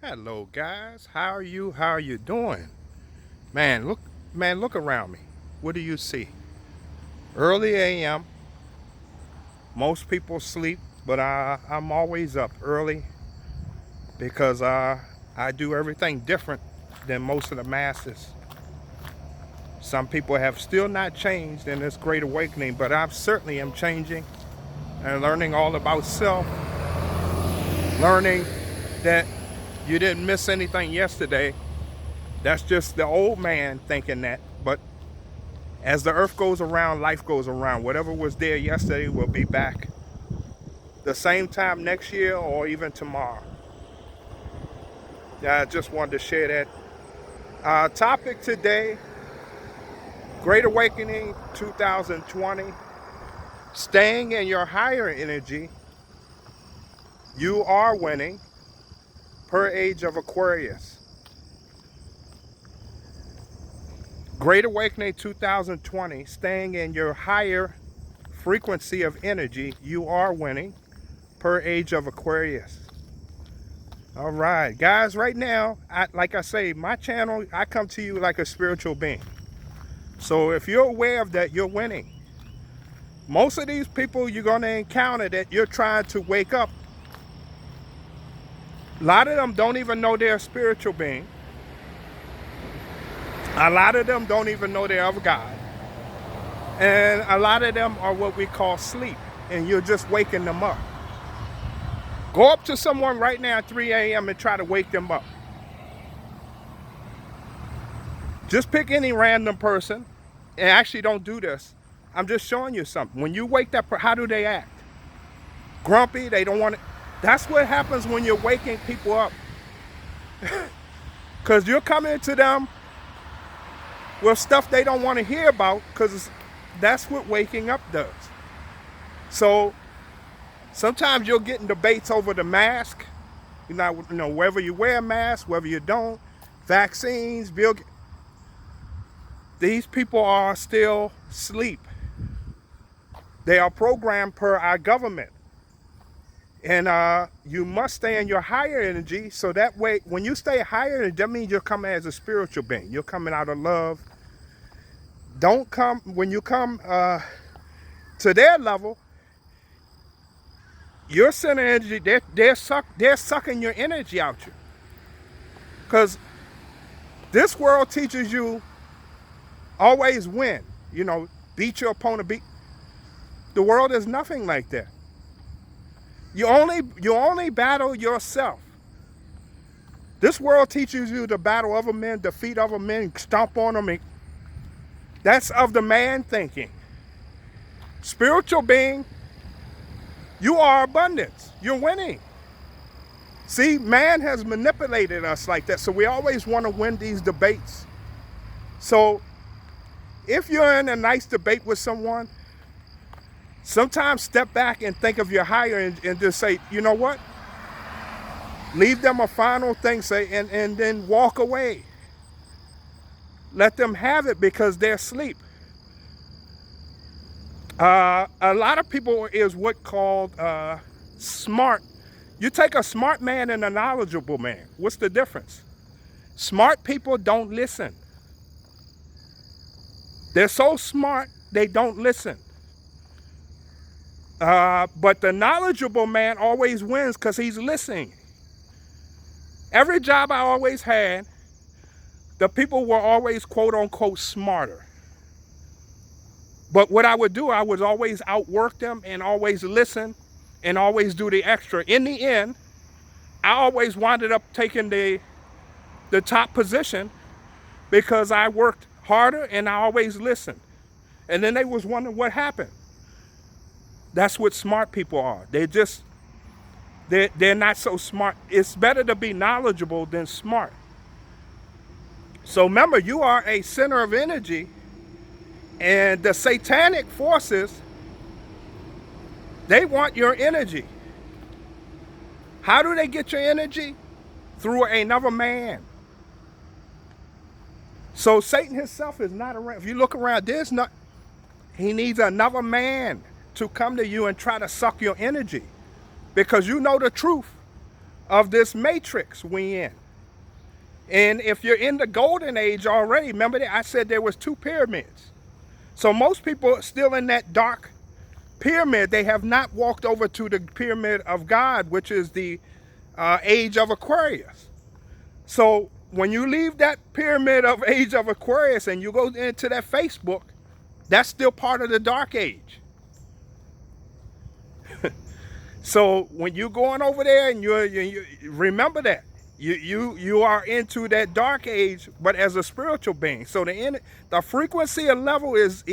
Hello guys, how are you? How are you doing? Look around me. What do you see? Early AM. Most people sleep, but I'm always up early because I do everything different than most of the masses. Some people have still not changed in this great awakening, but I certainly am changing and learning all about self, learning that you didn't miss anything yesterday. That's just the old man thinking that. But as the earth goes around, life goes around. Whatever was there yesterday will be back the same time next year or even tomorrow. I just wanted to share that. Topic today, Great Awakening 2020. Staying in your higher energy, you are winning per age of Aquarius. Great Awakening 2020, staying in your higher frequency of energy, you are winning per age of Aquarius. All right, guys, right now, like I say, my channel, I come to you like a spiritual being. So if you're aware of that, you're winning. Most of these people you're going to encounter that you're trying to wake up, a lot of them don't even know they're a spiritual being. A lot of them don't even know they're of God. And a lot of them are what we call sleep, and you're just waking them up. Go up to someone right now at 3 a.m. and try to wake them up. Just pick any random person, and actually don't do this. I'm just showing you something. When you wake that person, how do they act? Grumpy, they don't want it. That's what happens when you're waking people up. Because you're coming to them with stuff they don't want to hear about, because that's what waking up does. So sometimes you'll get in debates over the mask. Whether you wear a mask, whether you don't, vaccines, these people are still asleep. They are programmed per our government. And you must stay in your higher energy, so that way, when you stay higher, that means you're coming as a spiritual being. You're coming out of love. Don't come, when you come to their level, your center energy, they're sucking your energy out you. Because this world teaches you always win. Beat your opponent. The world is nothing like that. You only battle yourself. This world teaches you to battle other men, defeat other men, stomp on them. That's of the man thinking. Spiritual being, you are abundance. You're winning. See, man has manipulated us like that, so we always want to win these debates. So if you're in a nice debate with someone, sometimes step back and think of your higher and just say, you know what? Leave them a final thing, and then walk away. Let them have it because they're asleep. A lot of people is what called smart. You take a smart man and a knowledgeable man. What's the difference? Smart people don't listen. They're so smart, they don't listen. But the knowledgeable man always wins because he's listening. Every job I always had, the people were always quote unquote smarter. But what I would do, I would always outwork them and always listen and always do the extra. In the end, I always wound up taking the top position because I worked harder and I always listened. And then they was wondering what happened. That's what smart people are. They're not so smart. It's better to be knowledgeable than smart. So remember, you are a center of energy, and the satanic forces, they want your energy. How do they get your energy? Through another man. So Satan himself is not around. If you look around, he needs another man to come to you and try to suck your energy, because you know the truth. of this matrix we in. And if you're in the golden age already, remember that I said there was 2 pyramids. So most people are still in that dark pyramid. They have not walked over to the pyramid of God, which is the age of Aquarius. So when you leave that pyramid of age of Aquarius and you go into that Facebook, that's still part of the dark age. So when you're going over there and you remember that you are into that dark age, but as a spiritual being. So the frequency and level is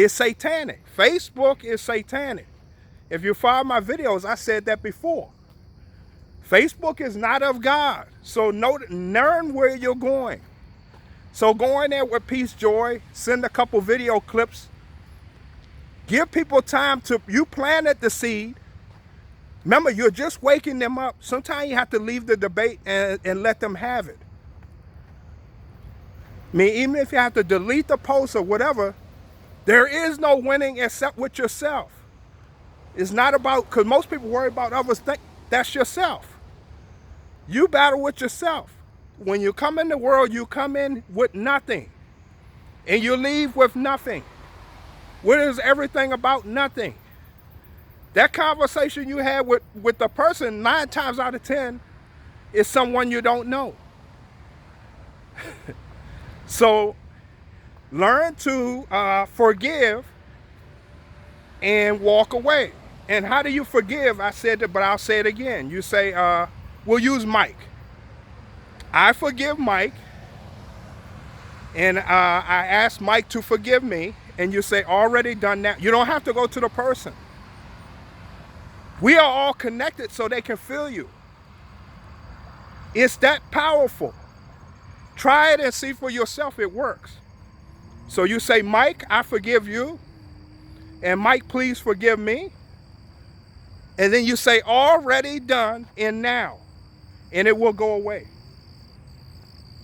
satanic. Facebook is satanic. If you follow my videos, I said that before. Facebook is not of God. So learn where you're going. So go in there with peace, joy, send a couple video clips. Give people time you planted the seed. Remember, you're just waking them up. Sometimes you have to leave the debate and let them have it. I mean, even if you have to delete the post or whatever, there is no winning except with yourself. It's not about, because most people worry about others, think that's yourself. You battle with yourself. When you come in the world, you come in with nothing. And you leave with nothing. What is everything about nothing? That conversation you had with the person 9 times out of 10 is someone you don't know. So learn to forgive and walk away. And how do you forgive? I said it, but I'll say it again. You say, we'll use Mike. I forgive Mike. And I ask Mike to forgive me. And you say, already done that. You don't have to go to the person. We are all connected so they can feel you. It's that powerful. Try it and see for yourself it works. So you say, Mike, I forgive you. And Mike, please forgive me. And then you say, already done and now. And it will go away.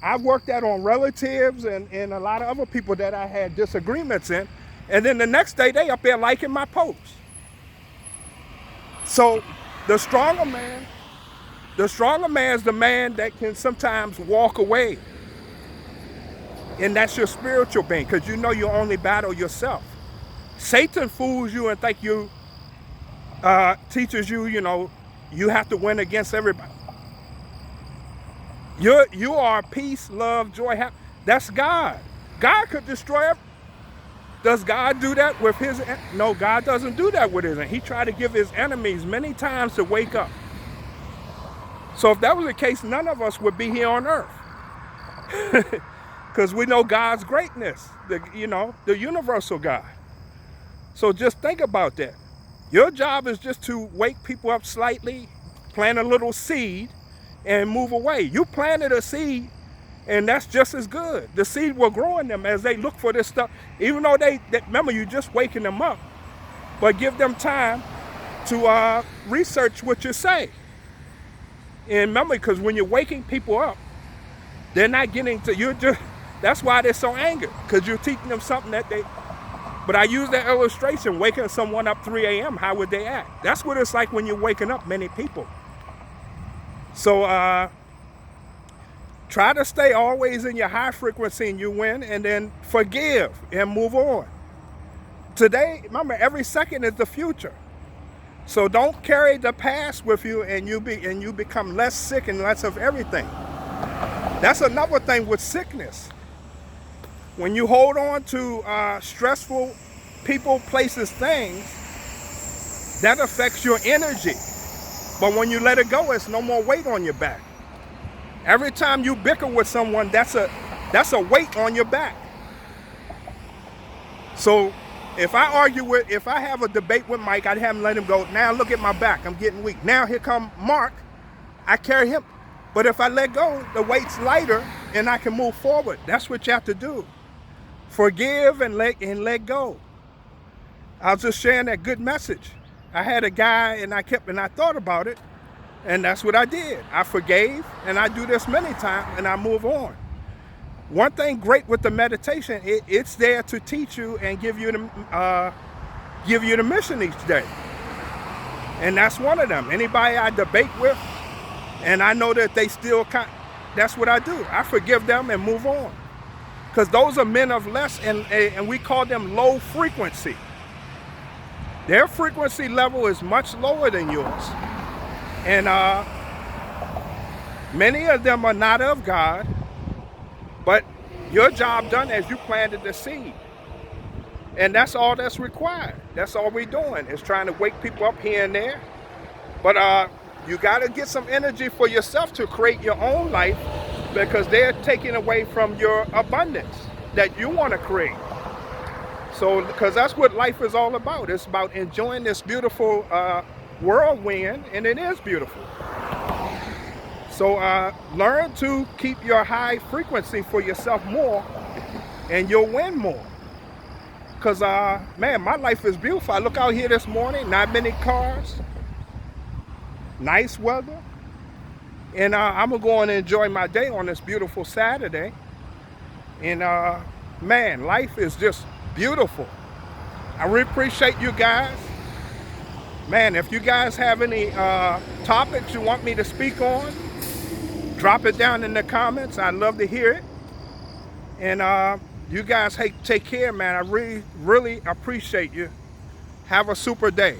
I've worked that on relatives and a lot of other people that I had disagreements in. And then the next day they up there liking my posts. So the stronger man is the man that can sometimes walk away. And that's your spiritual being, because you know you only battle yourself. Satan fools you and think you teaches you, you have to win against everybody. You are peace, love, joy, happiness. That's God. God could destroy everything. Does God do that with his? No, God doesn't do that with his. He tried to give his enemies many times to wake up. So if that was the case, none of us would be here on earth. Because we know God's greatness, the universal God. So just think about that. Your job is just to wake people up slightly, plant a little seed, and move away. You planted a seed, and that's just as good. The seed will grow in them as they look for this stuff. Even though they remember, you're just waking them up, but give them time to research what you say. And remember, because when you're waking people up, they're not getting to, that's why they're so angry, because you're teaching them something that they, but I use that illustration, waking someone up 3 a.m., how would they act? That's what it's like when you're waking up many people. So try to stay always in your high frequency and you win, and then forgive and move on. Today, remember, every second is the future. So don't carry the past with you and you become less sick and less of everything. That's another thing with sickness. When you hold on to stressful people, places, things, that affects your energy. But when you let it go, it's no more weight on your back. Every time you bicker with someone, that's a weight on your back. So if I have a debate with Mike, I'd have him let him go. Now look at my back, I'm getting weak. Now here come Mark, I carry him. But if I let go, the weight's lighter and I can move forward. That's what you have to do. Forgive and let go. I was just sharing that good message. I had a guy and I thought about it, and that's what I did. I forgave, and I do this many times, and I move on. One thing great with the meditation, it's there to teach you and give you the mission each day. And that's one of them. Anybody I debate with, And I know that they still that's what I do. I forgive them and move on. Because those are men of less, and we call them low frequency. Their frequency level is much lower than yours. And many of them are not of God, but your job done as you planted the seed. And that's all that's required. That's all we're doing, is trying to wake people up here and there. But you got to get some energy for yourself to create your own life, because they're taking away from your abundance that you want to create. So, because that's what life is all about. It's about enjoying this beautiful whirlwind, and it is beautiful. So learn to keep your high frequency for yourself more, and you'll win more. Because, man, my life is beautiful. I look out here this morning, not many cars, nice weather. And I'm going to go and enjoy my day on this beautiful Saturday. And, man, life is just beautiful. I really appreciate you guys. Man, if you guys have any topics you want me to speak on, drop it down in the comments. I'd love to hear it. And you guys take care, man. I really, really appreciate you. Have a super day.